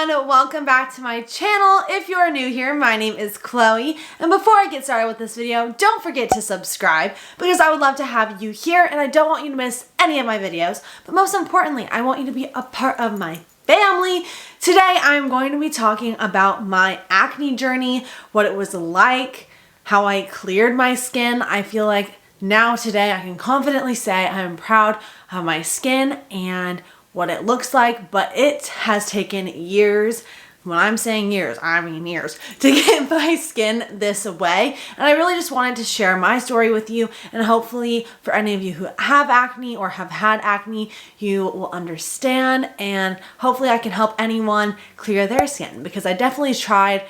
everyone, welcome back to my channel. If you are new here, my name is Chloe, and before I get started with this video, don't forget to subscribe because I would love to have you here and I don't want you to miss any of my videos, but most importantly, I want you to be a part of my family. Today, I'm going to be talking about my acne journey, what it was like, how I cleared my skin. I feel like now today I can confidently say I am proud of my skin and what it looks like, but it has taken years. When I'm saying years, I mean years, to get my skin this way. And I really just wanted to share my story with you, and hopefully for any of you who have acne or have had acne, you will understand, and hopefully I can help anyone clear their skin, because I definitely tried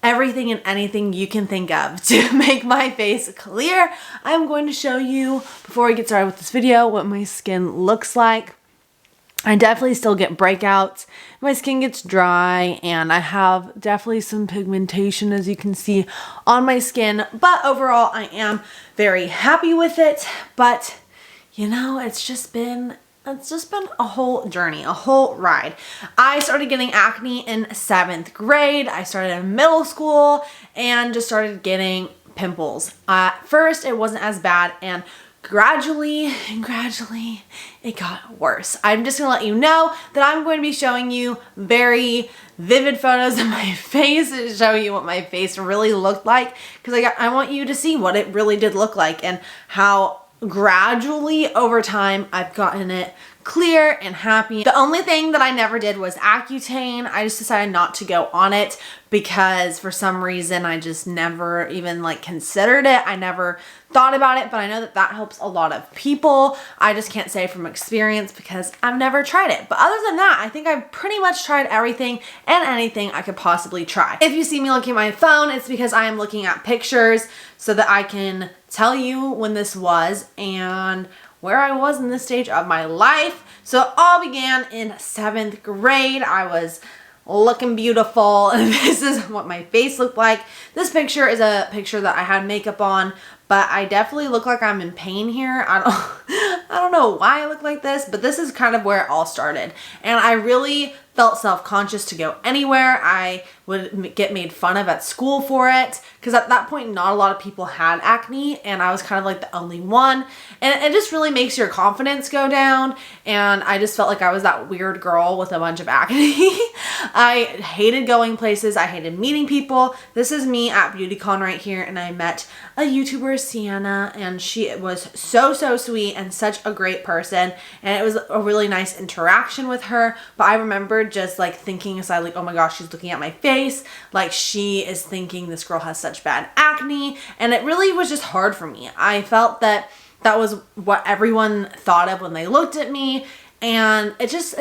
everything and anything you can think of to make my face clear. I'm going to show you, before we get started with this video, what my skin looks like. I definitely still get breakouts, my skin gets dry, and I have definitely some pigmentation, as you can see on my skin, but overall I am very happy with it. But you know, it's just been a whole journey, a whole ride. I started getting acne in 7th grade. I started in middle school and just started getting pimples. At first it wasn't as bad, and gradually it got worse. I'm just gonna let you know that I'm going to be showing you very vivid photos of my face to show you what my face really looked like, because I want you to see what it really did look like and how gradually over time I've gotten it clear and happy. The only thing that I never did was Accutane. I just decided not to go on it because for some reason I just never even considered it. I never thought about it, but I know that that helps a lot of people. I just can't say from experience because I've never tried it. But other than that, I think I've pretty much tried everything and anything I could possibly try. If you see me looking at my phone, it's because I am looking at pictures so that I can tell you when this was and where I was in this stage of my life. So it all began in 7th grade. I was looking beautiful, and this is what my face looked like. This picture is a picture that I had makeup on, but I definitely look like I'm in pain here. I don't know why I look like this, but this is kind of where it all started. And I really felt self-conscious to go anywhere. I would get made fun of at school for it, because at that point not a lot of people had acne and I was kind of like the only one, and it just really makes your confidence go down, and I just felt like I was that weird girl with a bunch of acne. I hated going places. I hated meeting people. This is me at BeautyCon right here, and I met a YouTuber, Sienna, and she was so sweet and such a great person, and it was a really nice interaction with her. But I remember just thinking aside, oh my gosh, she's looking at my face, she is thinking this girl has such bad acne, and it really was just hard for me. I felt that was what everyone thought of when they looked at me, and it just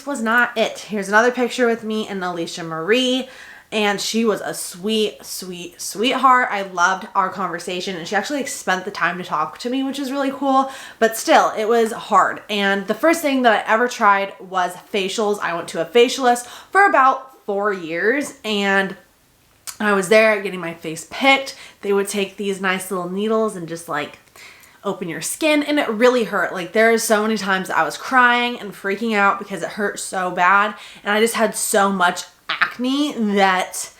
was not it. Here's another picture with me and Alicia Marie, and she was a sweetheart. I loved our conversation, and she actually spent the time to talk to me, which is really cool, but still, it was hard. And the first thing that I ever tried was facials. I went to a facialist for about 4 years, and I was there getting my face picked. They would take these nice little needles and just open your skin, and it really hurt. There are so many times that I was crying and freaking out because it hurt so bad, and I just had so much acne that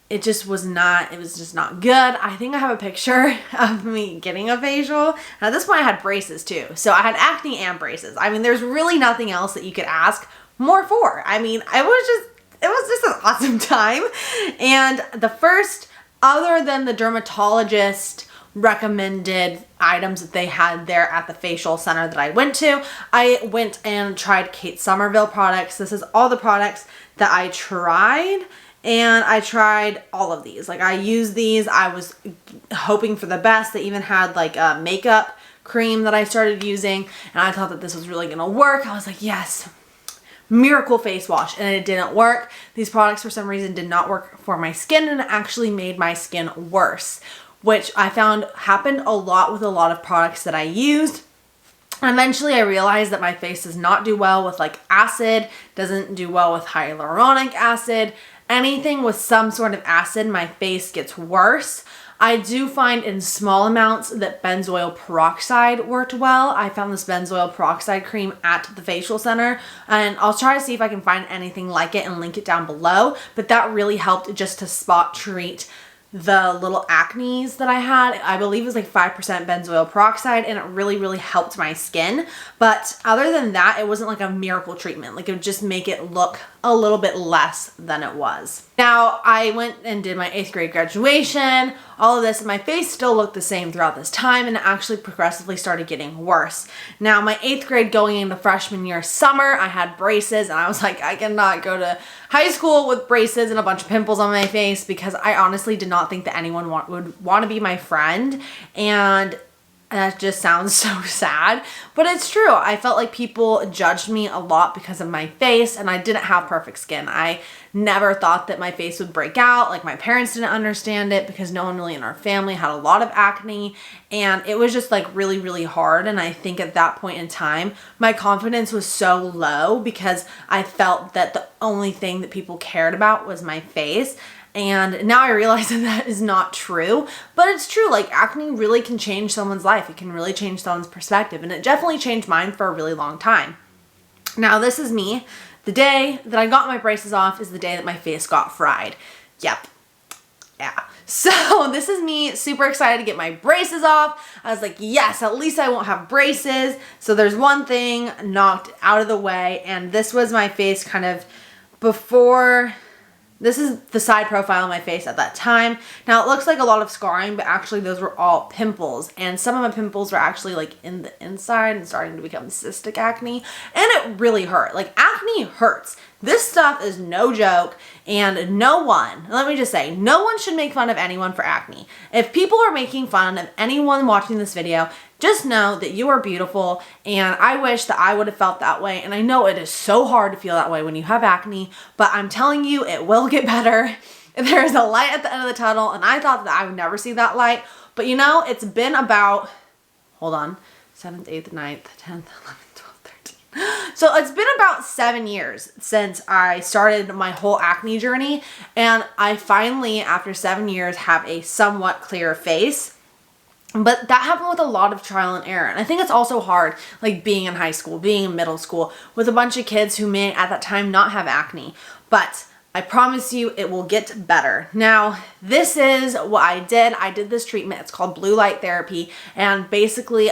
it just was not good. I think I have a picture of me getting a facial. Now, at this point I had braces too, so I had acne and braces. I mean, there's really nothing else that you could ask more for. I mean, it was just an awesome time. And the first, other than the dermatologist recommended items that they had there at the facial center that I went and tried Kate Somerville products. This is all the products that I tried, and I tried all of these. I used these. I was hoping for the best. They even had a makeup cream that I started using, and I thought that this was really gonna work. I was like, yes, miracle face wash, and it didn't work. These products for some reason did not work for my skin, and it actually made my skin worse, which I found happened a lot with a lot of products that I used. Eventually I realized that my face does not do well with acid, doesn't do well with hyaluronic acid. Anything with some sort of acid, my face gets worse. I do find in small amounts that benzoyl peroxide worked well. I found this benzoyl peroxide cream at the facial center, and I'll try to see if I can find anything like it and link it down below, but that really helped just to spot treat the little acnes that I had. I believe it was like 5% benzoyl peroxide, and it really helped my skin. But other than that, it wasn't like a miracle treatment. Like, it would just make it look a little bit less than it was. Now, I went and did my 8th grade graduation, all of this, and my face still looked the same throughout this time, and it actually progressively started getting worse. Now, my 8th grade going into freshman year summer, I had braces, and I was like, I cannot go to high school with braces and a bunch of pimples on my face, because I honestly did not think that anyone would want to be my friend. And that just sounds so sad, but it's true. I felt like people judged me a lot because of my face, and I didn't have perfect skin. I never thought that my face would break out. Like, my parents didn't understand it because no one really in our family had a lot of acne, and it was just like really hard. And I think at that point in time, my confidence was so low because I felt that the only thing that people cared about was my face. And now I realize that that is not true, but it's true. Like, acne really can change someone's life. It can really change someone's perspective, and it definitely changed mine for a really long time. Now, this is me. The day that I got my braces off is the day that my face got fried. Yep. Yeah. So this is me super excited to get my braces off. I was like, yes, at least I won't have braces. So there's one thing knocked out of the way, and this was my face kind of before. This is the side profile of my face at that time. Now, it looks like a lot of scarring, but actually those were all pimples. And some of my pimples were actually like in the inside and starting to become cystic acne. And it really hurt. Like, acne hurts. This stuff is no joke, and no one, let me just say, no one should make fun of anyone for acne. If people are making fun of anyone watching this video, just know that you are beautiful, and I wish that I would have felt that way. And I know it is so hard to feel that way when you have acne, but I'm telling you, it will get better. There is a light at the end of the tunnel, and I thought that I would never see that light. But you know, it's been about, hold on, 7th, 8th, 9th, 10th, 11th. So it's been about 7 years since I started my whole acne journey, and I finally, after 7 years, have a somewhat clear face. But that happened with a lot of trial and error. And I think it's also hard, like, being in high school, being in middle school, with a bunch of kids who may at that time not have acne. But I promise you it will get better. Now, this is what I did. I did this treatment. It's called blue light therapy. And basically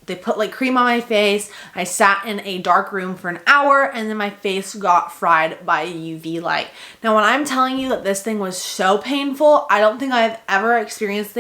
they put like cream on my face. I sat in a dark room for an hour, and then my face got fried by UV light. Now, when I'm telling you that this thing was so painful, I don't think I've ever experienced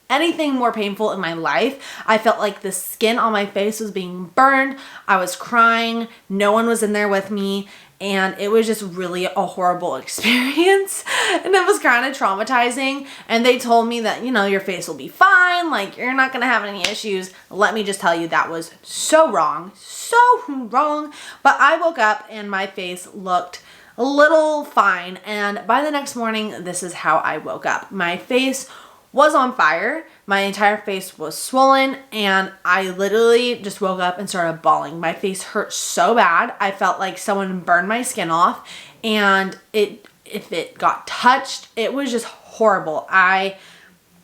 anything more painful in my life. I felt like the skin on my face was being burned. I was crying. No one was in there with me. And it was just really a horrible experience. And it was kind of traumatizing. And they told me that, you know, your face will be fine. Like, you're not going to have any issues. Let me just tell you, that was so wrong. So wrong. But I woke up and my face looked a little fine. And by the next morning, this is how I woke up. My face was on fire. My entire face was swollen, and I literally just woke up and started bawling. My face hurt so bad. I felt like someone burned my skin off, and if it got touched, it was just horrible. I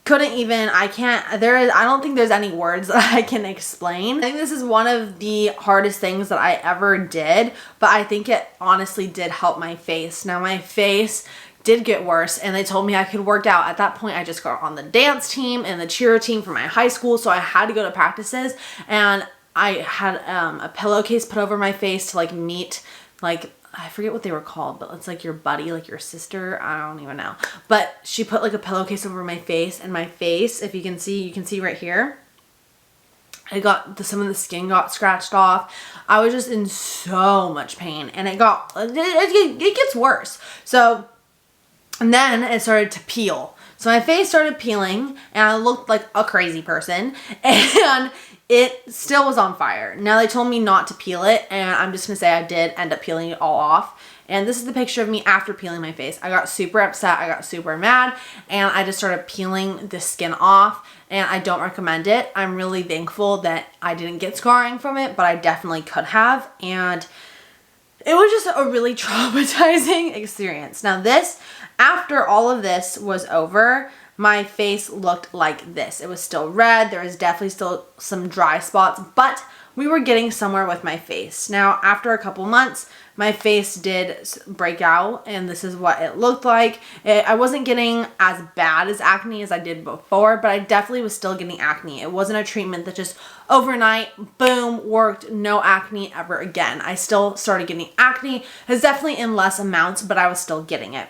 couldn't even, I don't think there's any words that I can explain. I think this is one of the hardest things that I ever did, but I think it honestly did help my face. Now, my face did get worse, and they told me I could work out. At that point, I just got on the dance team and the cheer team for my high school, so I had to go to practices, and I had a pillowcase put over my face to like meet, like, I forget what they were called, but it's like your buddy, like your sister, I don't even know. But she put like a pillowcase over my face, and my face, if you can see right here, some of the skin got scratched off. I was just in so much pain, and it gets worse. And then it started to peel. So my face started peeling, and I looked like a crazy person, and it still was on fire. Now, they told me not to peel it, and I'm just gonna say I did end up peeling it all off. And this is the picture of me after peeling my face. I got super upset, I got super mad, and I just started peeling the skin off, and I don't recommend it. I'm really thankful that I didn't get scarring from it, but I definitely could have, and it was just a really traumatizing experience. Now, after all of this was over, my face looked like this. It was still red. There was definitely still some dry spots, but we were getting somewhere with my face. Now, after a couple months, my face did break out, and this is what it looked like. I wasn't getting as bad as acne as I did before, but I definitely was still getting acne. It wasn't a treatment that just overnight, boom, worked, no acne ever again. I still started getting acne. It's definitely in less amounts, but I was still getting it.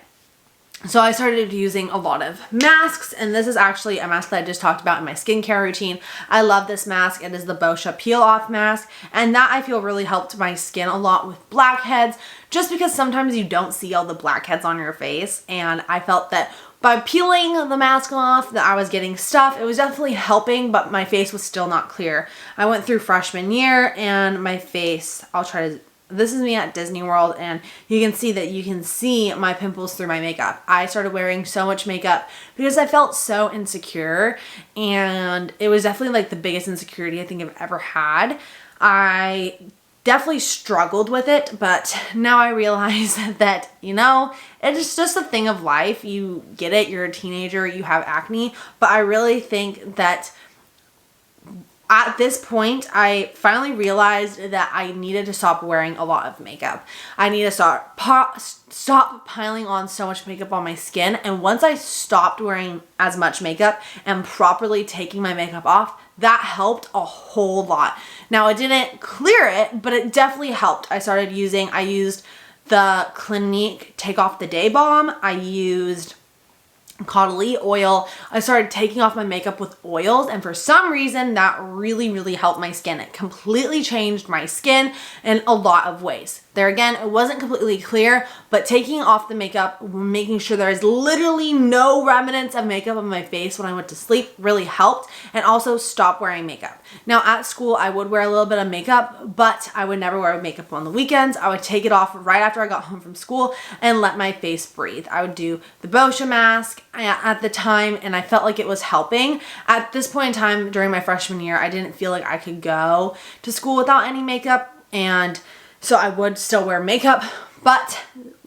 So I started using a lot of masks, and this is actually a mask that I just talked about in my skincare routine. I love this mask. It is the Boscia Peel Off Mask, and that I feel really helped my skin a lot with blackheads, just because sometimes you don't see all the blackheads on your face, and I felt that by peeling the mask off that I was getting stuff. It was definitely helping, but my face was still not clear. I went through freshman year, and my face, this is me at Disney World, and you can see my pimples through my makeup. I started wearing so much makeup because I felt so insecure, and it was definitely like the biggest insecurity I think I've ever had. I definitely struggled with it, but now I realize that, it's just a thing of life. You get it, you're a teenager, you have acne, but I really think that at this point, I finally realized that I needed to stop wearing a lot of makeup. I need to stop piling on so much makeup on my skin. And once I stopped wearing as much makeup and properly taking my makeup off, that helped a whole lot. Now, it didn't clear it, but it definitely helped. I used the Clinique Take Off the Day Balm. I used Caudalie oil. I started taking off my makeup with oils, and for some reason that really, really helped my skin. It completely changed my skin in a lot of ways. There again, it wasn't completely clear, but taking off the makeup, making sure there is literally no remnants of makeup on my face when I went to sleep really helped, and also stop wearing makeup. Now at school, I would wear a little bit of makeup, but I would never wear makeup on the weekends. I would take it off right after I got home from school and let my face breathe. I would do the Boscia mask at the time, and I felt like it was helping. At this point in time during my freshman year, I didn't feel like I could go to school without any makeup, and so I would still wear makeup. But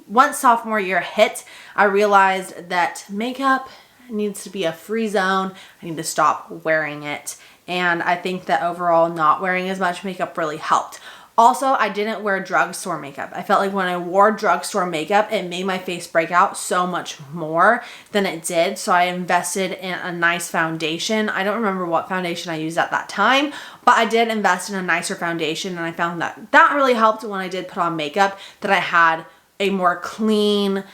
once sophomore year hit, I realized that makeup needs to be a free zone. I need to stop wearing it. And I think that overall not wearing as much makeup really helped. Also, I didn't wear drugstore makeup. I felt like when I wore drugstore makeup, it made my face break out so much more than it did. So I invested in a nice foundation. I don't remember what foundation I used at that time, but I did invest in a nicer foundation, and I found that that really helped when I did put on makeup, that I had a more clean,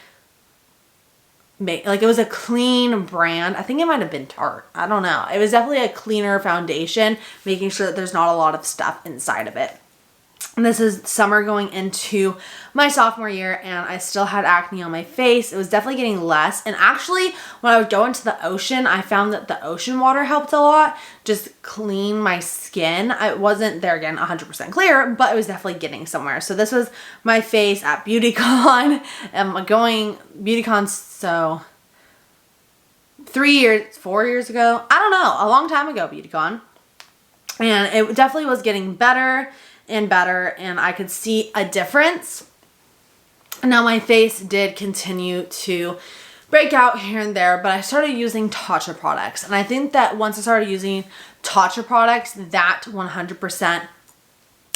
like it was a clean brand. I think it might have been Tarte. I don't know. It was definitely a cleaner foundation, making sure that there's not a lot of stuff inside of it. And this is summer going into my sophomore year, and I still had acne on my face. It was definitely getting less. And actually, when I would go into the ocean, I found that the ocean water helped a lot, just clean my skin. It wasn't, there again, 100% clear, but it was definitely getting somewhere. So this was my face at BeautyCon. BeautyCon, so 4 years ago. I don't know, a long time ago, BeautyCon. And it definitely was getting better and better, and I could see a difference. Now my face did continue to break out here and there, but I started using Tatcha products, and I think that once I started using Tatcha products, that 100%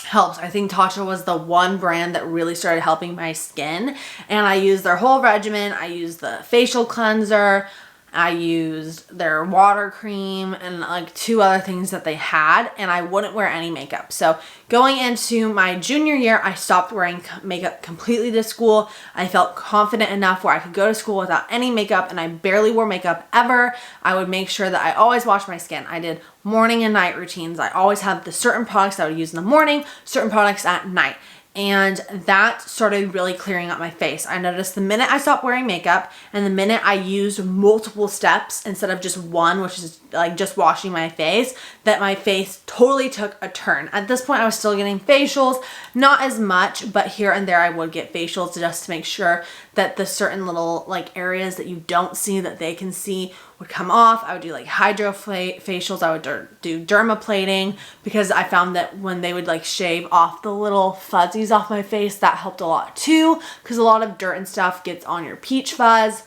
helps. I think Tatcha was the one brand that really started helping my skin, and I used their whole regimen. I used the facial cleanser, I used their water cream, and like 2 other things that they had, and I wouldn't wear any makeup. So going into my junior year, I stopped wearing makeup completely to school. I felt confident enough where I could go to school without any makeup, and I barely wore makeup ever. I would make sure that I always washed my skin. I did morning and night routines. I always had the certain products I would use in the morning, certain products at night. And that started really clearing up my face. I noticed the minute I stopped wearing makeup and the minute I used multiple steps instead of just one, which is like just washing my face, that my face totally took a turn. At this point, I was still getting facials, not as much, but here and there I would get facials just to make sure that the certain little like areas that you don't see that they can see would come off. I would do like hydro facials. I would do dermaplating, because I found that when they would like shave off the little fuzzies off my face, that helped a lot too, because a lot of dirt and stuff gets on your peach fuzz.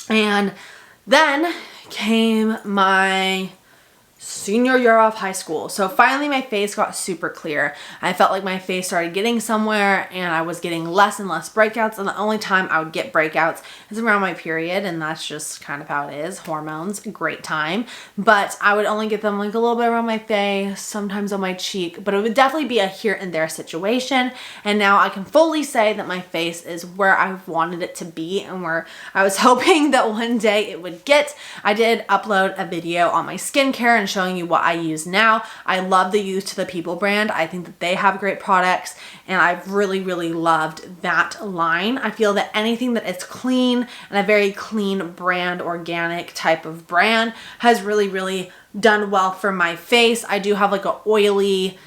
And Then came my senior year of high school. So finally my face got super clear. I felt like my face started getting somewhere and I was getting less and less breakouts, and the only time I would get breakouts is around my period, and that's just kind of how it is. Hormones, great time. But I would only get them like a little bit around my face, sometimes on my cheek, but it would definitely be a here and there situation. And now I can fully say that my face is where I wanted it to be and where I was hoping that one day it would get. I did upload a video on my skincare and showing you what I use now. I love the Youth to the People brand. I think that they have great products and I've really loved that line. I feel that anything that is clean and a very clean brand, organic type of brand, has really done well for my face. I do have like oily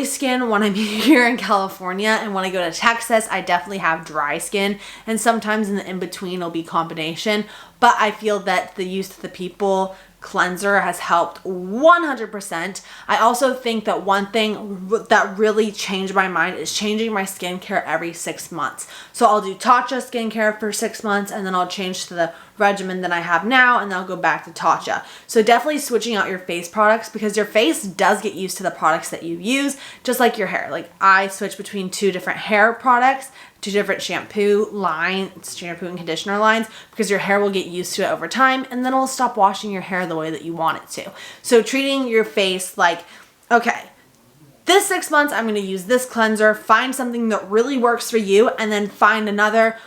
skin when I'm here in California, and when I go to Texas, I definitely have dry skin, and sometimes in the in-between it'll be combination, but I feel that the Youth to the People cleanser has helped 100%. I also think that one thing that really changed my mind is changing my skincare every 6 months. So I'll do Tatcha Skincare for 6 months, and then I'll change to the regimen that I have now, and then I'll go back to Tatcha. So definitely switching out your face products, because your face does get used to the products that you use, just like your hair. Like I switch between 2 different hair products, 2 different shampoo and conditioner lines, because your hair will get used to it over time, and then it'll stop washing your hair the way that you want it to. So treating your face like, okay, this 6 months I'm going to use this cleanser, find something that really works for you, and then find another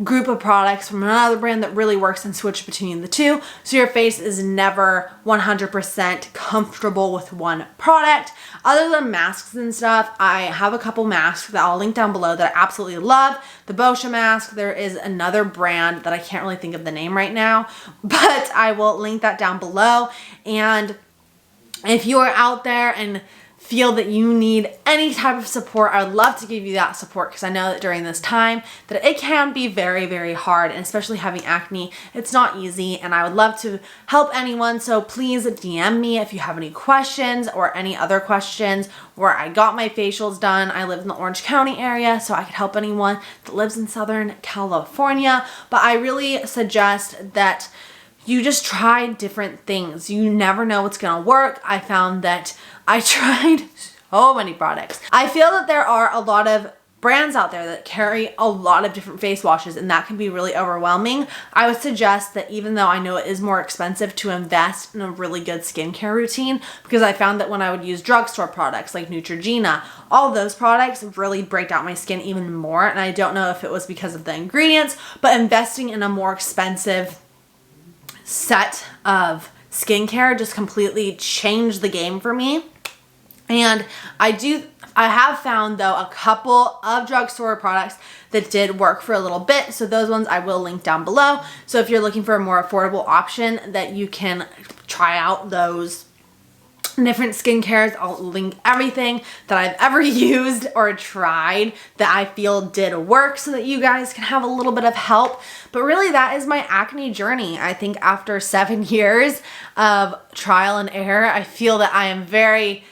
group of products from another brand that really works and switch between the two, so your face is never 100% comfortable with one product. Other than masks and stuff, I have a couple masks that I'll link down below that I absolutely love. The Boscia mask, there is another brand that I can't really think of the name right now, but I will link that down below. And if you are out there and feel that you need any type of support, I would love to give you that support, because I know that during this time that it can be very hard, and especially having acne, it's not easy, and I would love to help anyone. So please DM me if you have any questions or any other questions. Where I got my facials done, I live in the Orange County area, so I could help anyone that lives in Southern California. But I really suggest that you just try different things. You never know what's gonna work. I found that I tried so many products. I feel that there are a lot of brands out there that carry a lot of different face washes, and that can be really overwhelming. I would suggest that, even though I know it is more expensive, to invest in a really good skincare routine, because I found that when I would use drugstore products like Neutrogena, all those products really break out my skin even more. And I don't know if it was because of the ingredients, but investing in a more expensive set of skincare just completely changed the game for me. And I have found, though, a couple of drugstore products that did work for a little bit. So those ones I will link down below. So if you're looking for a more affordable option, that you can try out those different skincares, I'll link everything that I've ever used or tried that I feel did work, so that you guys can have a little bit of help. But really, that is my acne journey. I think after 7 years of trial and error, I feel that I am very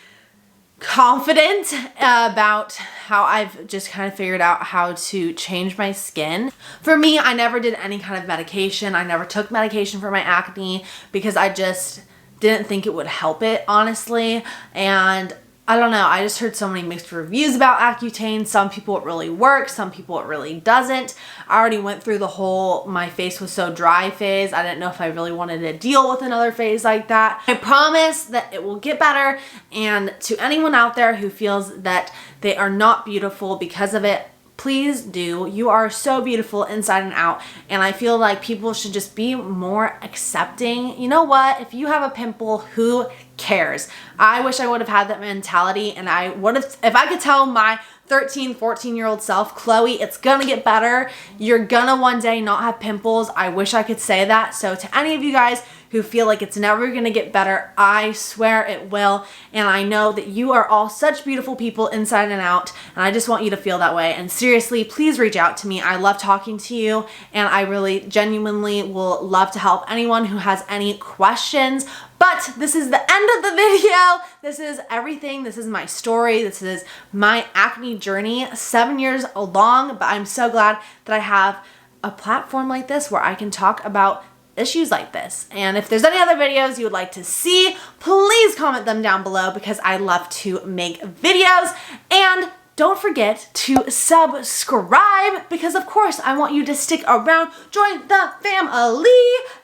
confident about how I've just kind of figured out how to change my skin. For me, I never did any kind of medication. I never took medication for my acne, because I just didn't think it would help it, honestly. And I don't know, I just heard so many mixed reviews about Accutane. Some people it really works, some people it really doesn't. I already went through the whole my face was so dry phase. I didn't know if I really wanted to deal with another phase like that. I promise that it will get better. And to anyone out there who feels that they are not beautiful because of it, please do. You are so beautiful inside and out, and I feel like people should just be more accepting. You know what? If you have a pimple, who cares? I wish I would have had that mentality, and I would have, if I could tell my 13, 14-year-old self, Chloe, it's gonna get better. You're gonna one day not have pimples. I wish I could say that. So to any of you guys who feel like it's never gonna get better, I swear it will. And I know that you are all such beautiful people inside and out, and I just want you to feel that way. And seriously, please reach out to me. I love talking to you, and I really genuinely will love to help anyone who has any questions. But this is the end of the video. This is everything. This is my story. This is my acne journey, 7 years long, but I'm so glad that I have a platform like this where I can talk about issues like this. And if there's any other videos you would like to see, please comment them down below because I love to make videos. And don't forget to subscribe because of course I want you to stick around, join the family.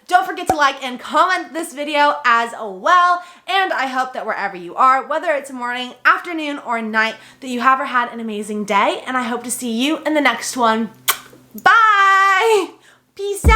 Don't forget to like and comment this video as well. And I hope that wherever you are, whether it's morning, afternoon, or night, that you have had an amazing day. And I hope to see you in the next one. Bye! Peace out.